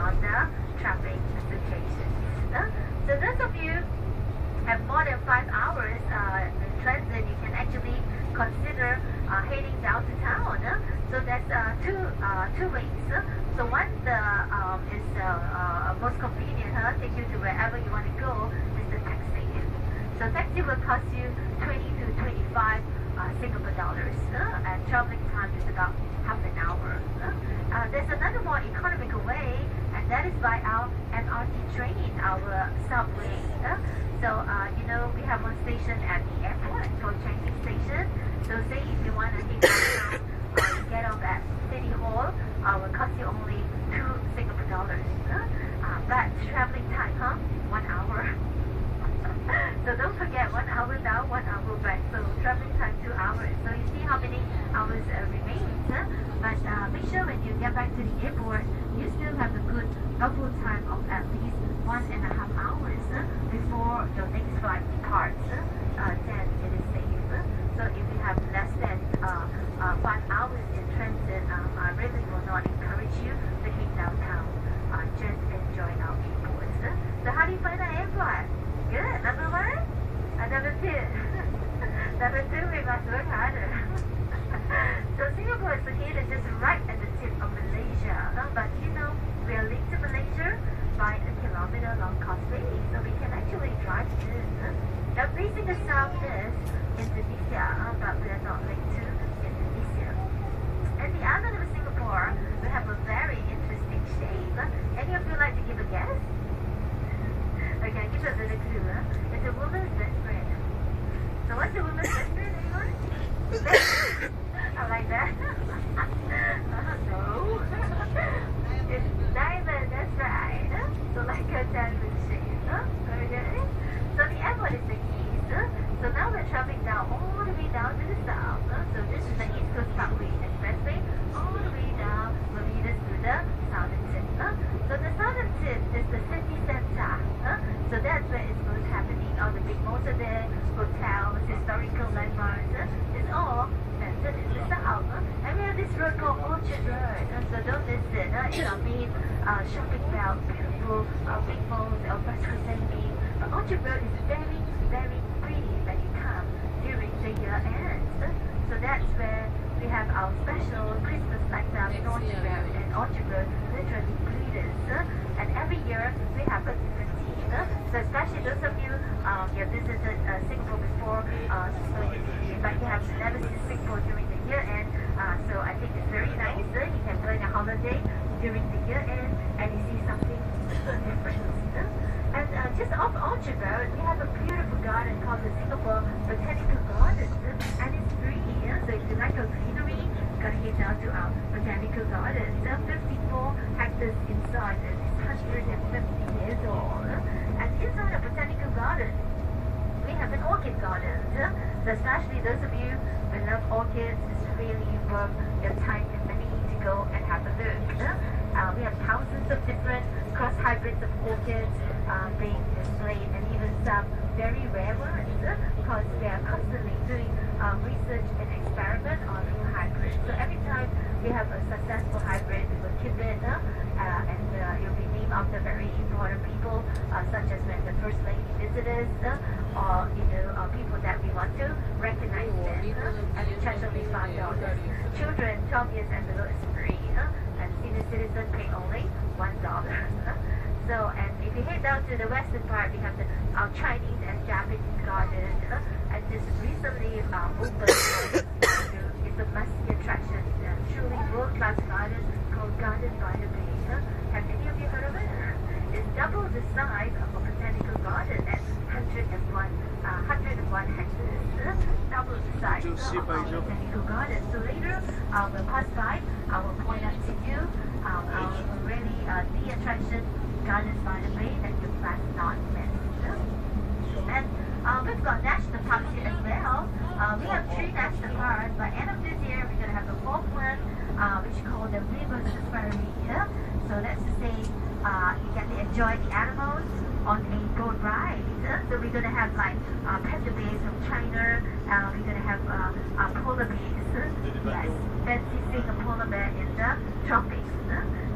about the traffic situation. So those of you have more than 5 hours in transit, you can actually consider heading down to town. So that's two ways. So one is most convenient, take you to wherever you want to go, is the taxi. So taxi will cost you 20 to 25 Singapore dollars, and traveling time is about half an hour. There's another more economical way, and that is by our MRT train, our subway. So we have one station at the airport called Changi Station. So say if you want to head downtown, get off at City Hall, will cost you only 2 Singapore dollars. But traveling time, 1 hour. So don't forget, 1 hour down, 1 hour back. So traveling time 2 hours. So you see how many hours remains. But make sure when you get back to the airport, you still have a good bubble time of at least 1.5 hours before your next flight departs. Then it is safe. So if you have less than 5 hours in transit, I really will not encourage you to head downtown. Just enjoy our airports. So how do you find our airport? Good. Number 1? Number 2? Number 2, we must work harder. So Singapore is located just right at the tip of Malaysia. But we are linked to Malaysia by a kilometer-long causeway. So we can actually drive in. Now facing the south is Indonesia, but we are not linked to Indonesia. And the island of Singapore, we have a very interesting shape. Any of you like to give a guess? Okay, I'll give you a little clue. It's a woman's best friend. So what's a woman's best friend, anyone? I like that. No. It's diamond, that's right. So like a diamond shape. Okay. So the airport is the east. So now we're traveling down all the way down to the south. So this is the East Coast Parkway Expressway. All the way down will lead us to the southern tip. So the southern tip is the city center. So that's where it's most happening. All the big malls are there, hotels, historical landmarks. It's all centered in the south. And we have this road called Orchard Road. So don't miss it. It's our main shopping belt, beautiful big malls, El Paso, Sandy. But Orchard Road is very, very pretty when you come during the year end. So that's where we have our special Christmas lights out in Orchard Road. And Orchard Road literally glitters. And every year we have a different theme. So especially those of you have visited Singapore before, but you have never seen Singapore during the year end. So I think it's very nice. You can plan a holiday during the year end and you see something different. And just off Orchard Road, we have a beautiful garden called the Singapore Botanical Gardens, and it's free. So if you like a greenery, you gotta get down to our Botanical Gardens. There are 54 hectares inside, and it's 150 years old. And inside the Botanical Garden, we have an orchid garden. So especially those of you who love orchids, it's really worth your time and money to go and have a look. We have thousands of different cross hybrids of orchids being displayed, and even some very rare ones, because they are constantly doing research and experiment on new hybrids. So every time we have a successful hybrid, we will keep it, and it will be named after very important people, such as when the First Lady visitors, or people that we want to recognize them, and we charge only $5. Children 12 years and below is free, and senior citizens pay only $1. So, and if you head down to the western part, we have our Chinese and Japanese garden, and just recently opened. It's a must-see attraction, truly world-class garden called Garden by the Bay. Have any of you heard of it? It's double the size of a botanical garden at 101 hectares. Double the size of a botanical garden. So later, we'll pass by. I will point out to you our really the attraction, Gardens by the Bay, that you must not miss. And we've got national parks here as well. We have 3 national parks. By end of this year, we're going to have the 4th one, which is called the River Safari. So that's to say, you get to enjoy the animals on a boat ride. So we're going to have like panda bears from China. We're going to have polar bears. Yes, fancy seeing a polar bear in the tropics.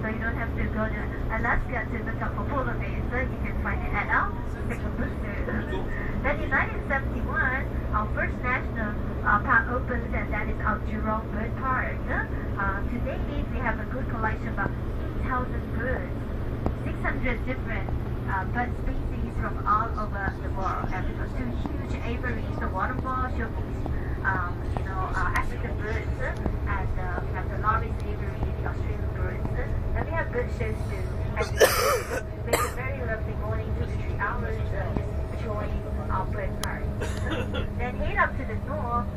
So you don't have have to go to Alaska to look up for polar bears. You can find it at our second booster. Then in 1971, our first national park opened, and that is our Jurong Bird Park. Today, we have a good collection of about 8,000 birds, 600 different bird species from all over the world. And we got two huge aviaries, the waterfall showcase, African birds, and we have the Loris aviary, the Australian birds, and we have bird shows too. And we have a very lovely morning, 2 to 3 hours, just enjoying our bird park. Then head up to the north,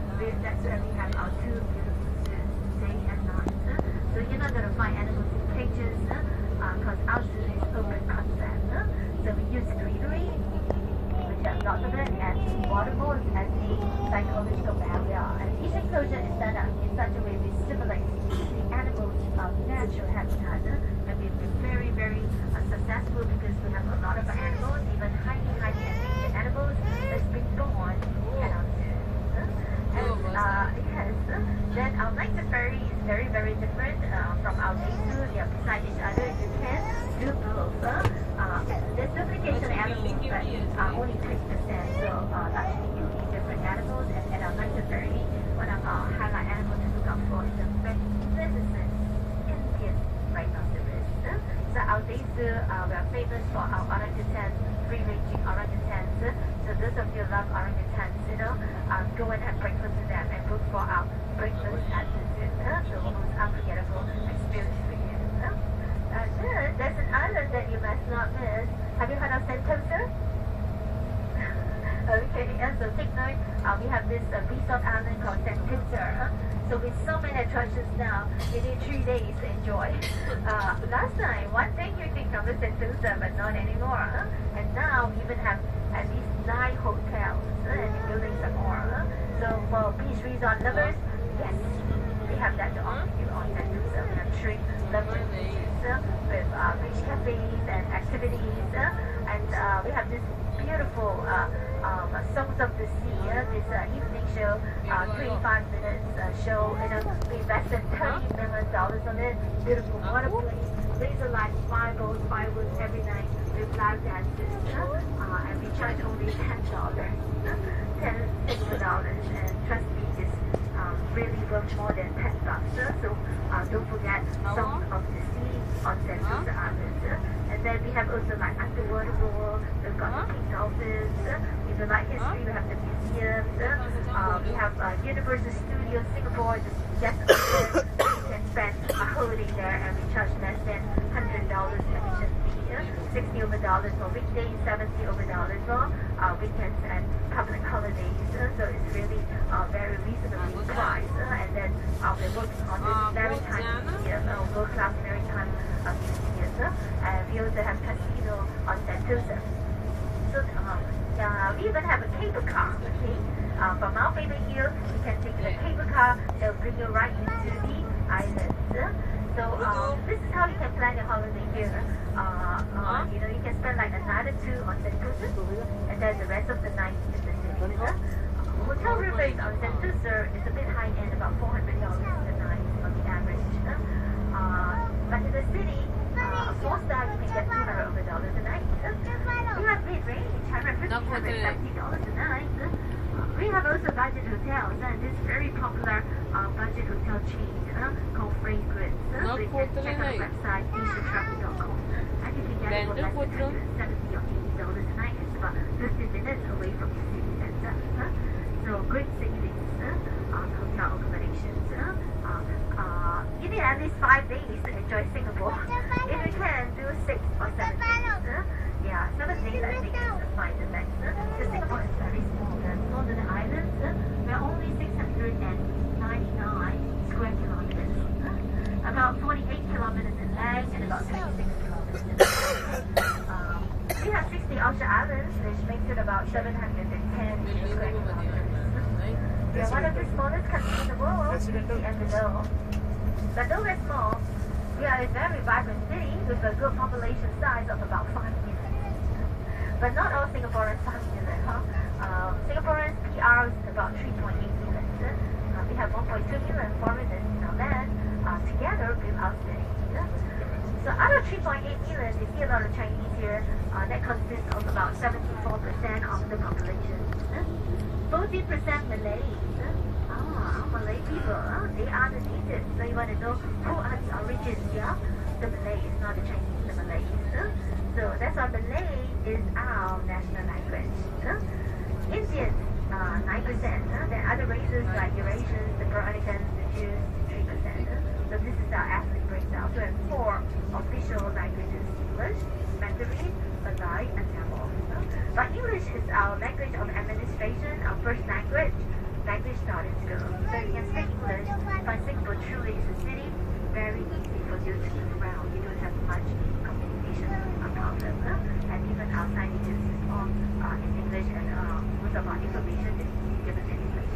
that's where we have our two beautiful zoos, day and night. So you're not going to find animals in cages, because our zoo is open concept. So we use greenery, which has lots of it, and waterfalls as the psychological barrier. And each enclosure is set up in such a way we stimulate the animals' natural habitat. And we've been very, very successful because we have a lot of animals, even highly endangered animals that's been born at our zoo. Yes, then our night safari is very, very different from our day zoo. They are beside each other. You can do both. There's duplication animals, but only 3%. So actually you need different animals. And at our night safari, one of our highlight animals to look out for is the magnificent Indian rhinoceros. So our day zoo, we are famous for our orangutans, free-ranging orangutans. So those of you who love orangutans, go and have breakfast with them and look for our breakfast at the zoo. The most unforgettable experience for you. There's an island that you must not miss. Have you heard of Sentosa? Okay, so take note. We have this resort island called Sentosa. So with so many attractions now, you need 3 days to enjoy. Last time, one day you think of the Sentosa, but not anymore. And now we even have at least 9 hotels and we're building some more. So for beach resort lovers, yes, we have that to offer you on Sentosa. We have 3 lovely beaches with beach cafes and activities, and we have this beautiful Songs of the Sea, this evening show, 25 minutes show. We invested $30 million on it. Beautiful water plays, laser lights, fireballs, fireworks every night with live dances, and we charge only $10, $10 extra, and trust me, it's really worth more than $10. So don't forget Songs of the Sea on Sentosa Island. And then we have also like underwater world, we've got the pink dolphins. If you like history, we have the museums. We have Universal Studios Singapore, just open. You can spend a holiday there and we charge less than $100 admission fee. $60 over for weekdays, $70 over for weekends and public holidays. So it's really very reasonably priced. And then we work on this maritime museum, world-class maritime museum. And we also have casino on Sentosa. So we even have a cable car. Okay, from Mount Faber Hill, you can take the cable car. They'll bring you right into the islands. So this is how you can plan your holiday here. You can spend like a night or 2 on Sentosa, and then the rest of the night in the city. Hotel room rate on Sentosa is a bit high end, about $400 a night on the average. But in the city, a 4-star you can get $200 over a night. We have mid-range, $150, $170 a night. We have also budget hotels, and this very popular budget hotel chain called Fragrance. So you can check out the website, asiatravel.com, and you can get it for less than $170 or $80 a night. It's about 15 minutes away from the city center. So great savings on hotel accommodations. You need at least 5 days to enjoy Singapore. If you can, do 6 or 7 days. Yeah, 7 days I think is fine the best. Because Singapore is very small. Most of the islands, we're only 699 square kilometers. About 48 kilometers in length and about 26 kilometers in width. We have 60 outer islands, which makes it about 710 square kilometers. We are one of the smallest countries in the world, and below. But though we're small, we are a very vibrant city with a good population size of about 5 million. But not all Singaporeans 5 million, Singaporeans PR is about 3.8 million. We have 1.2 million foreigners in our land together with our city. So out of 3.8 million, you see a lot of Chinese here. That consists of about 74% of the population. 40% Malays. Malay people, they are the natives. So you want to know who are the origins, yeah? The Malays, not the Chinese, the Malays. So that's why Malay is our national language. Indians, 9%. Then other races like Eurasians, the Puerto-Ricans, the Jews, 3%. So this is our ethnic breakdown. So we have 4 official languages: English, Mandarin, Malay, and Tamil. But English is our language of administration, our first language taught in school. So you can speak English, but Singapore truly is a city, very easy for you to move around. You don't have much communication problem. And even our signages is all in English, and most of our information is given in English.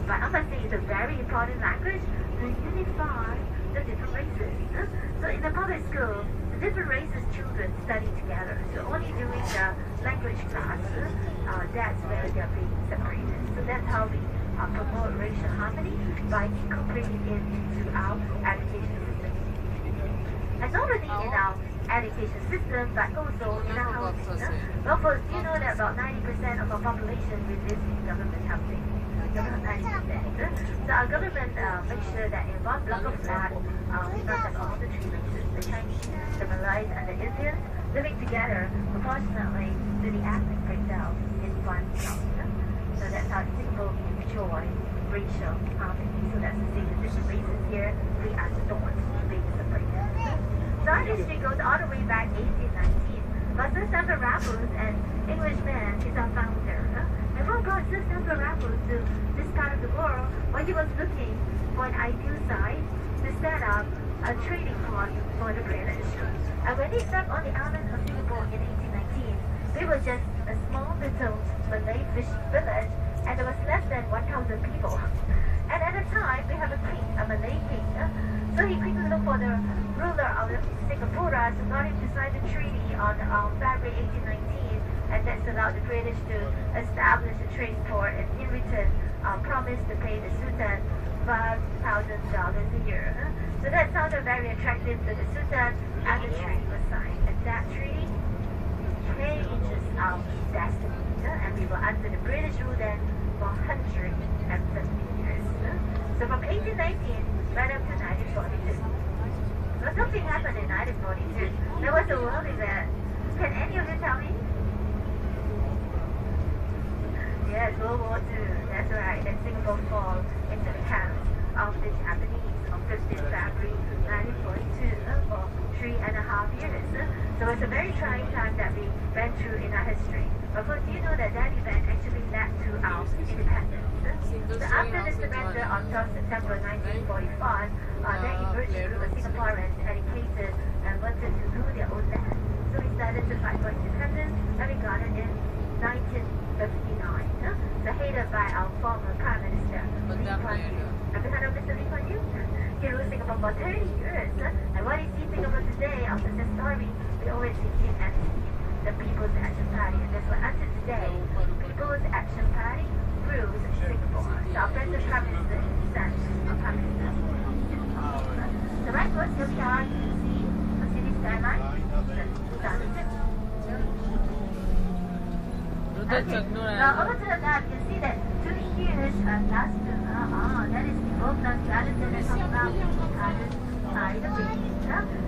But I'm not saying it's a very important language to unify the different races. So in the public school, the different races children study together. So only during the language class, that's where they're being separated. So that's how we promote racial harmony by incorporating it into our education system. And not only in our education system, but also in our housing. Well, first, you know that about 90% of our population we live in government housing. About 90%. So our government makes sure that in one block of flat, we must have all the 3 races, the Chinese, the Malays, and the Indians, living together proportionately to the ethnic breakdown in one block. So that's how Singapore enjoy racial harmony. So that's the thing, the different races here, we are not being separated. So our history goes all the way back 1819. But Sir Stamford Raffles, an Englishman, is our founder. And what brought Sir Stamford Raffles to this part of the world? Well, he was looking for an ideal site to set up a trading port for the British. And when they stepped on the island of Singapore in 1819, they were just a small little Malay fishing village, and there was less than 1,000 people. And at the time, we have a king, a Malay king. So he quickly looked for the ruler of Singapore, so got him to sign the treaty on February 1819, and that's allowed the British to establish a trade port, and in return promised to pay the Sultan $5,000 a year. So that sounded very attractive to the Sultan, and the treaty was signed. And that treaty changes our destiny, and we were under the British rule then for 150 years. So from 1819 right up to 1942. So something happened in 1942. There was a world event. Can any of you tell me? Yes, World War II. That's right. And Singapore fall into the hands of the Japanese on 15th February 1942 for 3.5 years. So it's a very trying time that we went through in our history. But first, you know that event actually led to our independence. So after the surrender on 12 September 1945, then emerged a group of Singaporeans educated and wanted to rule their own land. So we started to fight for independence, and we got it in 1959. So headed by our former Prime Minister, Lee Kuan Yew. Have you heard of Mr. Lee Kuan Yew? He ruled Singapore for 30 years. And what you see Singapore today, after the story, we always see him as the People's Action Party. And that's why until today, People's Action Party rules Singapore. So our present Prime Minister is the son of Prime Minister. The right was here we are, you can see the city skyline since 2006. Okay, now over to the left, you can see that 2 years last that is the Oakland Garden that is about garden by the beach.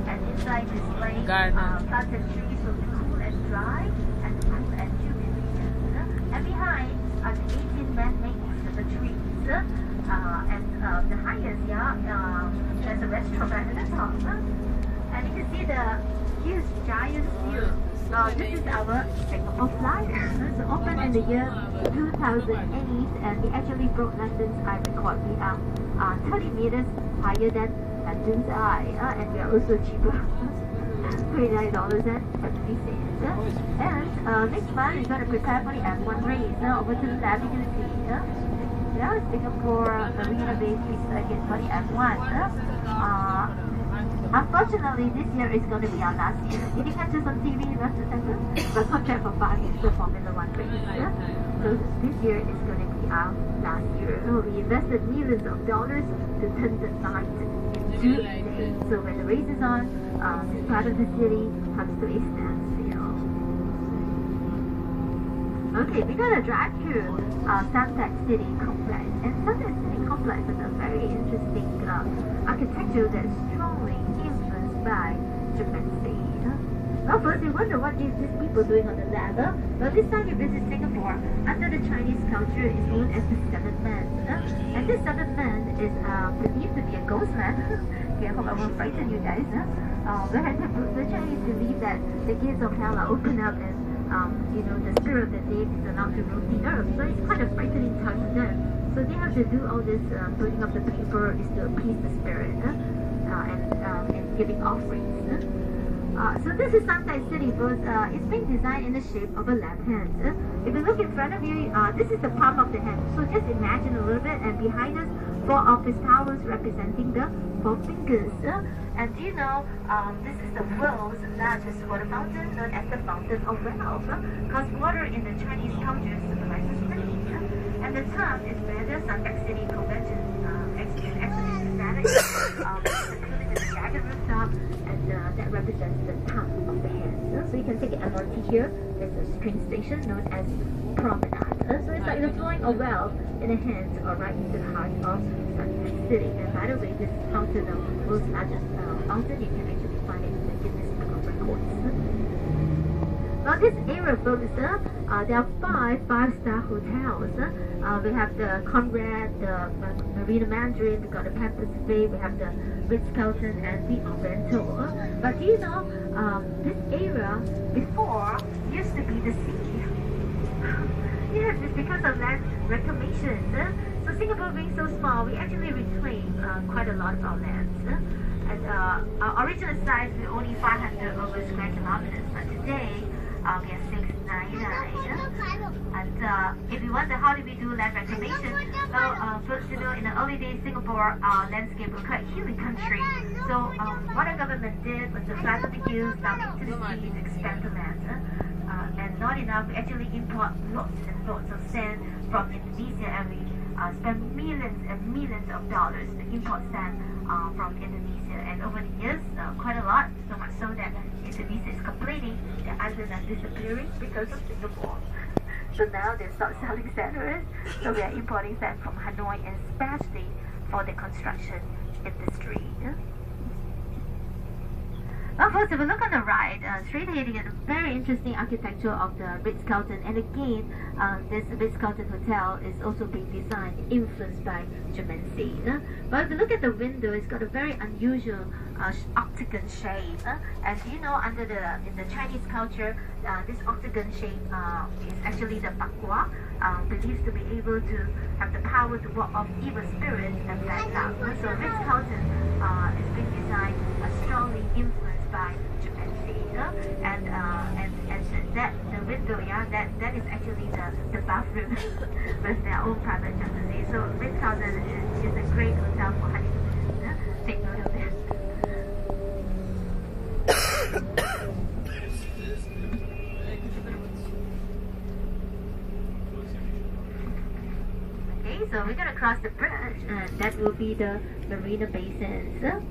And inside display planted trees will be cool and dry and cool and humid region. And behind are the 18 man-made trees. And the highest, there's a restaurant right at the top. And you can see the huge giant view. This is our Singapore Flyer. So opened in the year 2008, and we actually broke London's eye record. We are 30 meters higher than London's eye, and we are also cheaper. $29.50. And next month we're going to prepare for the M1 race. Over to the left, you can see Singapore Marina Bay Circuit for the M1. Unfortunately, this year is going to be our last year. We didn't catch us on TV, but contract for 5 years for Formula 1 race. So this year is going to be our last year. We invested millions of dollars to turn the light into to day. So when the race is on, this part of the city comes to a standstill. Okay, we're gonna drive through Suntec City Complex, and Suntec City Complex is a very interesting architecture that's strongly influenced by Japanese. Well, first you wonder what these people doing on the left. Well, this time you visit Singapore, under the Chinese culture is known as the Seventh Man. And this Seventh Man is believed to be a ghost man. Okay, I hope I won't frighten you guys. The Chinese believe that the gates of hell are open up and the spirit of the dead is allowed to roam the earth. So it's quite a frightening time to them. So they have to do all this burning of the paper is to appease the spirit and giving offerings. So this is Suntec City, but it's been designed in the shape of a left hand. If you look in front of you, this is the palm of the hand. So just imagine a little bit, and behind us, 4 office towers representing the 4 fingers. And do you know, this is the world's largest water fountain, known as the Fountain of Wealth, because water in the Chinese culture symbolizes money. And the term is where the Suntec City Convention exhibition static, including the jagged rooftop, and that represents the top of the hand. So you can take an MRT here. There's a train station known as Promenade. So it's like the flowing of wealth in the hands or right into the heart of Suntec City. And by the way, this fountain, the world's largest fountain, you can actually find it in the Guinness Book of Records. Well, this area, folks, there are 5 5-star hotels. We have the Conrad, the Marina Mandarin, we got the Pan Pacific, we have the Ritz-Carlton and the Oriental. But do you know, this area before used to be the sea. Yes, it's because of land reclamations. So Singapore being so small, we actually reclaim quite a lot of our lands. And our original size was only 500 over square kilometers, but today we have 699. And if you wonder how do we do land reclamation, well, first, in the early days, Singapore landscape was quite a hilly country. So what our government did was to flatten the hills down into the sea to expand the land. And not enough, we actually import lots and lots of sand from Indonesia, and we spend millions and millions of dollars to import sand from Indonesia. And over the years, quite a lot, so much so that Indonesia is complaining that islands are disappearing because of Singapore. So now they start selling sand, so we are importing sand from Hanoi, and especially for the construction industry. Well, first, if we look on the right, straight ahead, you get a very interesting architecture of the Ritz-Carlton. And again, this Ritz-Carlton hotel is also being designed, influenced by Japanese. But if you look at the window, it's got a very unusual octagon shape. And you know, in the Chinese culture, this octagon shape is actually the bakwa, believed to be able to have the power to walk off evil spirits and bad luck. So Ritz-Carlton is being designed strongly influenced by Japanese, and that the window, that is actually the bathroom with their own private jacuzzi. So Ritz-Carlton is a great hotel for honeymooners. Take note of that. Okay, so we're gonna cross the bridge, and that will be the Marina Bay Sands.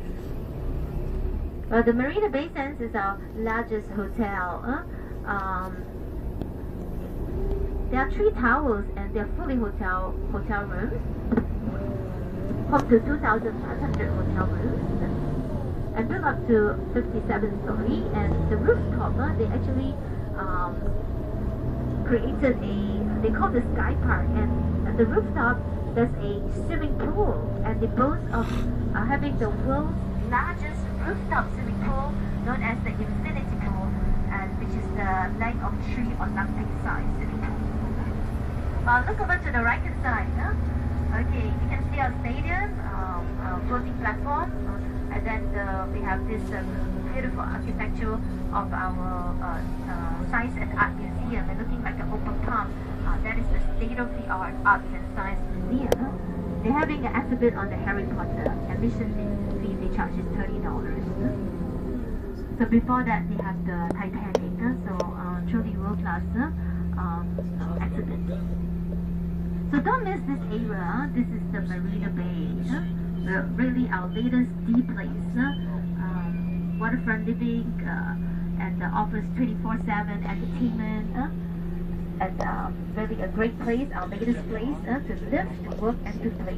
The Marina Bay Sands is our largest hotel. There are 3 towers, and they are fully hotel rooms, up to 2,500 hotel rooms, and built up to 57 story. And the rooftop, they actually created they call the Sky Park, and at the rooftop there's a swimming pool, and they boast of having the world's largest rooftop swimming pool, known as the Infinity Pool, which is the length of 3 Olympic size swimming pool. Look over to the right hand side. Okay, you can see our stadium, floating platform, and then we have this beautiful architecture of our Science and Art Museum, and looking like an open palm. That is the state-of-the-art Arts and Science Museum. They're having an exhibit on the Harry Potter. Admission fee they charge is $30. So before that, they have the Titanic. So truly world-class exhibit. So don't miss this area. This is the Marina Bay. really our latest D place. Waterfront living and offers 24/7 entertainment. And really a great place, our latest place to live, to work, and to play.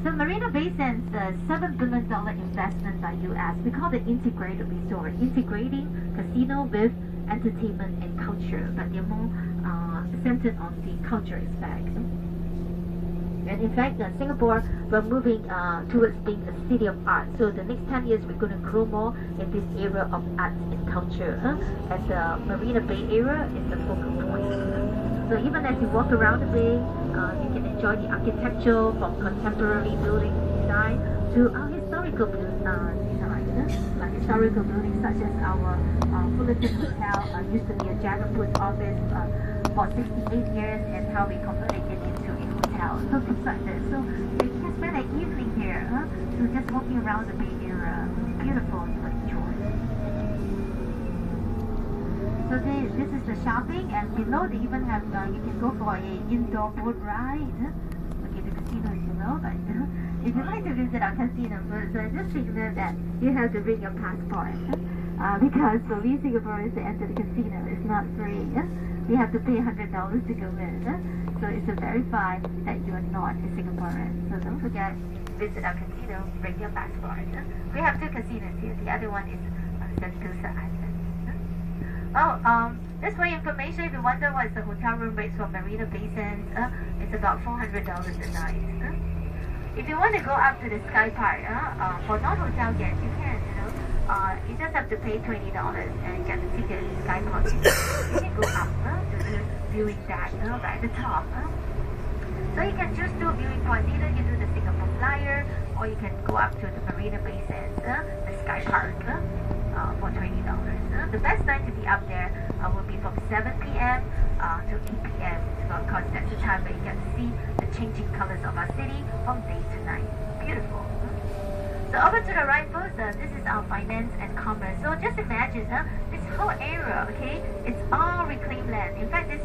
So Marina Bay Sands, $7 billion investment by US. We call it integrated resort, integrating casino with entertainment and culture, but they're more centered on the culture aspect. And in fact, Singapore, we're moving towards being a city of art. So the next 10 years, we're going to grow more in this area of arts and culture. And the Marina Bay area is the focal point. So even as you walk around the bay, you can enjoy the architecture from contemporary building design to our historical design. Historical buildings such as our Fullerton Hotel used to be a Jagged Woods office for 68 years, and how we converted it into a hotel. So things like this. So you can spend an evening here, so just walking around the Bay Area. Beautiful to enjoy. So this is the shopping, and below they even have, you can go for a indoor boat ride. Okay, the casino is below, but if you like to visit our casino, so just take note that you have to bring your passport. Because for we Singaporeans to enter the casino, it's not free. You have to pay $100 to go in. So it's to verify that you are not a Singaporean. So don't forget, visit our casino, bring your passport. We have 2 casinos here. The other one is Sentosa Island. Just for your information, if you wonder what is the hotel room rates for Marina Bay Sands, it's about $400 a night. If you want to go up to the Sky Park, for non-hotel guests, you can, you just have to pay $20 and get the ticket to Sky Park. You can go up to the viewing deck right at the top. So you can choose 2 viewing points. Either you do the Singapore Flyer, or you can go up to the Marina Bay Sands, the Sky Park, for $20. The best time to be up there will be from 7 p.m. To 8 p.m. So of course that's the time where you get to see the changing colors of our city from day to night. Beautiful. So over to the right first, this is our finance and commerce. So just imagine this whole area, okay, it's all reclaimed land. In fact, this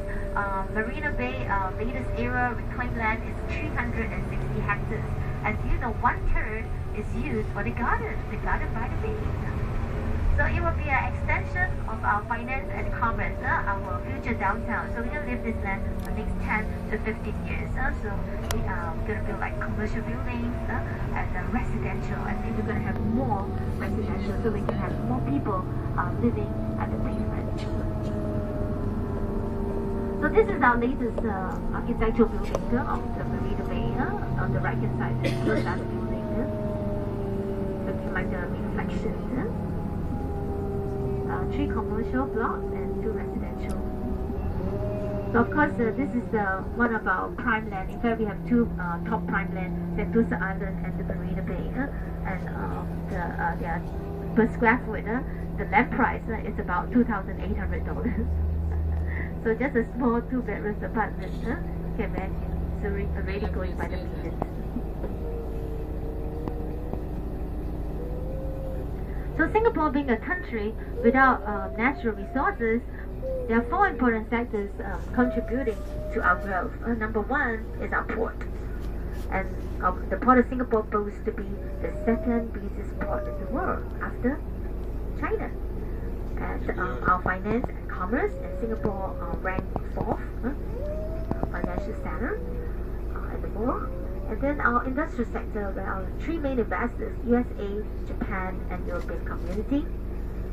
Marina Bay latest area reclaimed land is 360 hectares. And you know, 1/3 is used for the garden by the bay. So it will be an extension of our finance and commerce, our future downtown. So we're going to live this land for the next 10 to 15 years. So we're going to build like commercial buildings and residential. I think we're going to have more residential, so we can have more people living at the basement. So this is our latest architectural building of the Marina Bay. On the right hand side, this is another building. Looking like a reflection. 3 commercial blocks and 2 residential. So of course, this is one of our prime land. In fact, we have 2 top prime land, Sentosa Island and the Marina Bay. And their per square foot, the land price is about $2,800. So just a small 2-bedroom apartment. You can imagine, it's already going by the millions. So Singapore being a country without natural resources, there are 4 important factors contributing to our growth. Number 1 is our port. And the Port of Singapore boasts to be the 2nd busiest port in the world after China. And our finance and commerce, and Singapore ranked 4th financial center in the world. And then our industrial sector, where our 3 main investors, USA, Japan, and European community.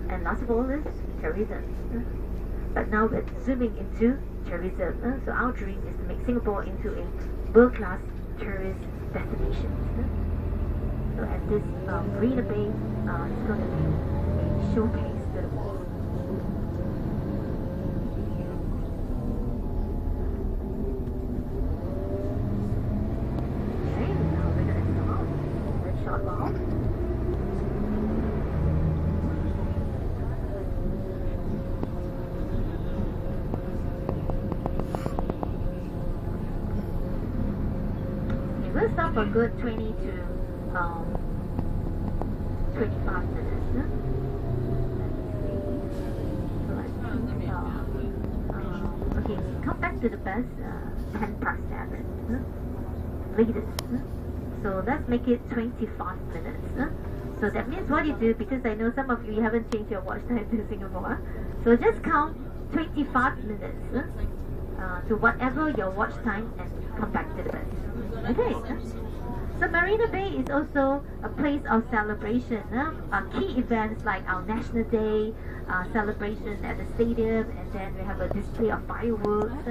And last of all is tourism. But now we're zooming into tourism. So our dream is to make Singapore into a world-class tourist destination. So at this Marina Bay, it's going to be a showcase to the world. We'll stop for a good 20 to 25 minutes. Okay, come back to the bus 10 past 7. latest. So let's make it 25 minutes. So that means what you do, because I know some of you haven't changed your watch time to Singapore. So just count 25 minutes to whatever your watch time and come back to the bed. Okay. So Marina Bay is also a place of celebration. Key events like our National Day celebration at the stadium, and then we have a display of fireworks.